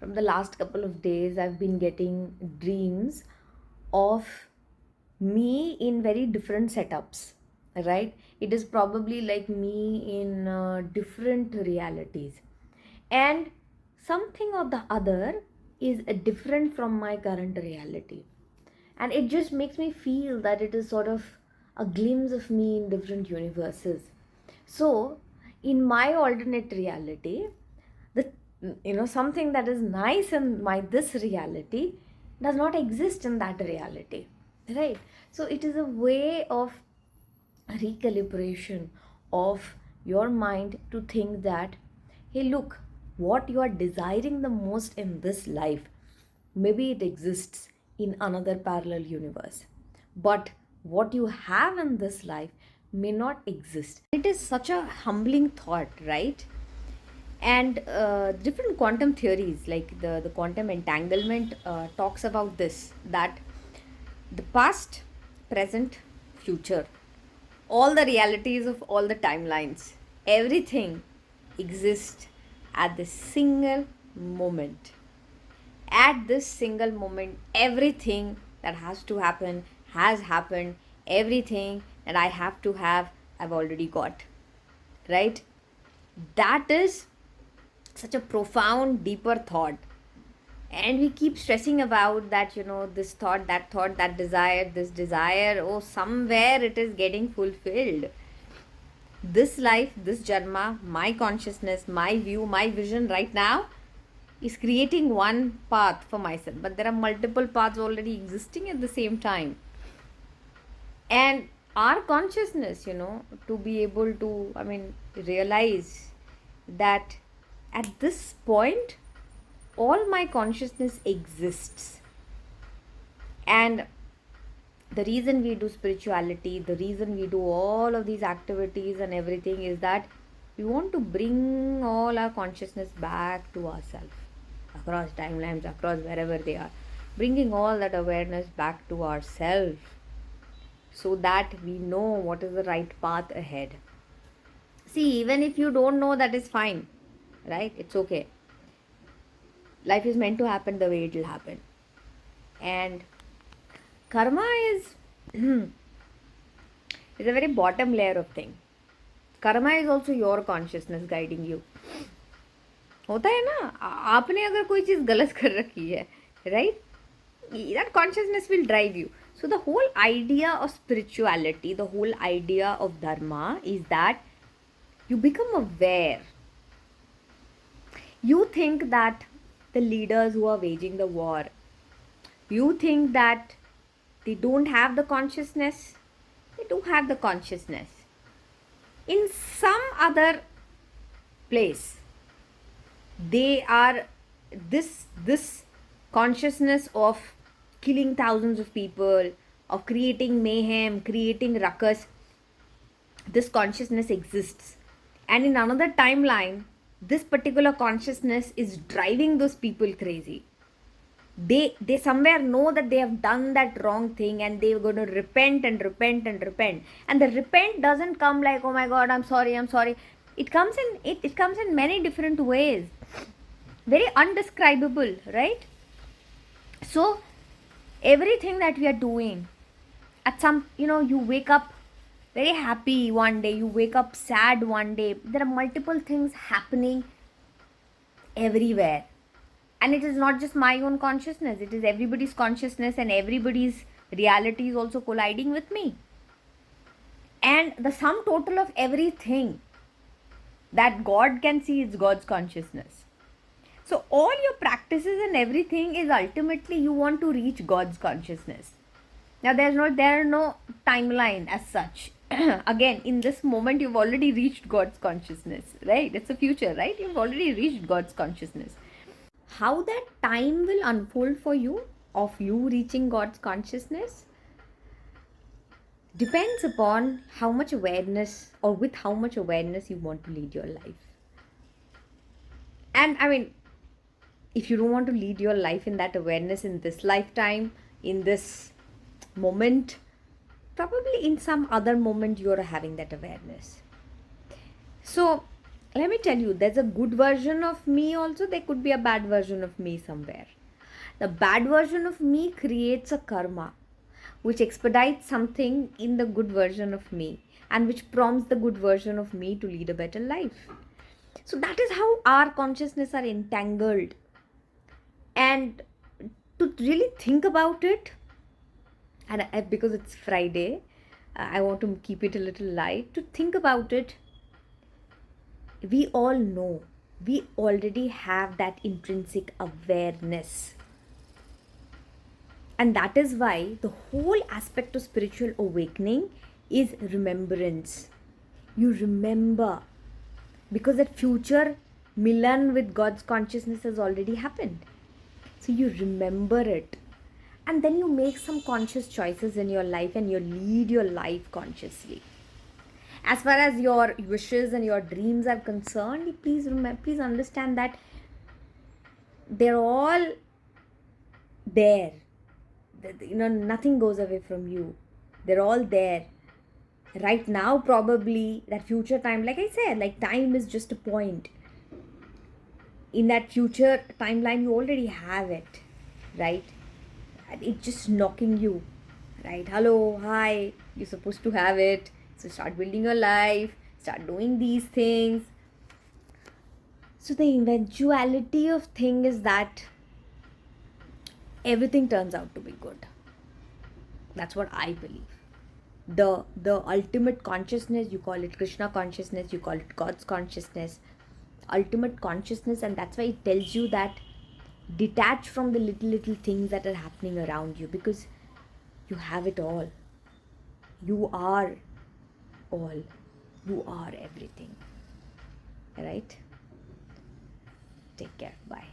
from the last couple of days, I've been getting dreams of me in very different setups, right? It is probably like me in different realities. And something or the other is different from my current reality. And it just makes me feel that it is sort of a glimpse of me in different universes. So, in my alternate reality, the something that is nice in my this reality does not exist in that reality, right? So it is a way of recalibration of your mind to think that, hey, look, what you are desiring the most in this life, maybe it exists in another parallel universe, but what you have in this life may not exist. It is such a humbling thought, right? And different quantum theories like the quantum entanglement talks about this, that the past, present, future, all the realities of all the timelines, everything exists at this single moment. At this single moment, everything that has to happen has happened. Everything that I have to have, I've already got, right? That is such a profound, deeper thought. And we keep stressing about that, this thought, that desire, this desire. Oh, somewhere it is getting fulfilled. This life, this Janma, my consciousness, my view, my vision right now is creating one path for myself. But there are multiple paths already existing at the same time. And our consciousness, to be able to, realize that at this point, all my consciousness exists. And the reason we do spirituality, the reason we do all of these activities and everything is that we want to bring all our consciousness back to ourselves, across timelines, across wherever they are, bringing all that awareness back to ourselves so that we know what is the right path ahead. See, even if you don't know, that is fine, right? It's okay. Life is meant to happen the way it will happen. And karma is is a very bottom layer of thing. Karma is also your consciousness guiding you. होता है ना, आपने अगर कोई चीज़ गलत कर रखी है, right? That consciousness will drive you. So the whole idea of spirituality, the whole idea of dharma is that you become aware. You think that the leaders who are waging the war, you think that they don't have the consciousness. They do have the consciousness. In some other place, they are this consciousness of killing thousands of people, of creating mayhem, creating ruckus. This consciousness exists. And in another timeline, this particular consciousness is driving those people crazy. They somewhere know that they have done that wrong thing and they're going to repent and repent and repent. And the repent doesn't come like, oh my god, I'm sorry. It comes in many different ways, very undescribable, right? So everything that we are doing, at some, you wake up very happy one day, you wake up sad one day. There are multiple things happening everywhere. And it is not just my own consciousness, it is everybody's consciousness, and everybody's reality is also colliding with me. And the sum total of everything that God can see is God's consciousness. So all your practices and everything is ultimately you want to reach God's consciousness. Now there are no timeline as such. Again, in this moment you've already reached God's consciousness, right? It's a future, right? You've already reached God's consciousness. How that time will unfold for you of you reaching God's consciousness depends upon how much awareness, or with how much awareness you want to lead your life. And if you don't want to lead your life in that awareness in this lifetime, in this moment, probably in some other moment you're having that awareness. So Let me tell you, there's a good version of me also, there could be a bad version of me somewhere. The bad version of me creates a karma which expedites something in the good version of me and which prompts the good version of me to lead a better life. So that is how our consciousness are entangled. And to really think about it, and because it's Friday, I want to keep it a little light. To think about it, we all know, we already have that intrinsic awareness. And that is why the whole aspect of spiritual awakening is remembrance. You remember, because that future Milan with God's consciousness has already happened. So you remember it. And then you make some conscious choices in your life and you lead your life consciously. As far as your wishes and your dreams are concerned, please remember, please understand that they're all there. Nothing goes away from you. They're all there. Right now, probably that future time, like I said, like time is just a point. In that future timeline, you already have it, right? And it's just knocking you, right? Hello, hi, you're supposed to have it. So start building your life, start doing these things. So the eventuality of thing is that everything turns out to be good. That's what I believe. The ultimate consciousness, you call it Krishna consciousness, you call it God's consciousness, ultimate consciousness. And that's why it tells you that detach from the little things that are happening around you, because you have it all. You are all. You are everything. Right? Take care. Bye.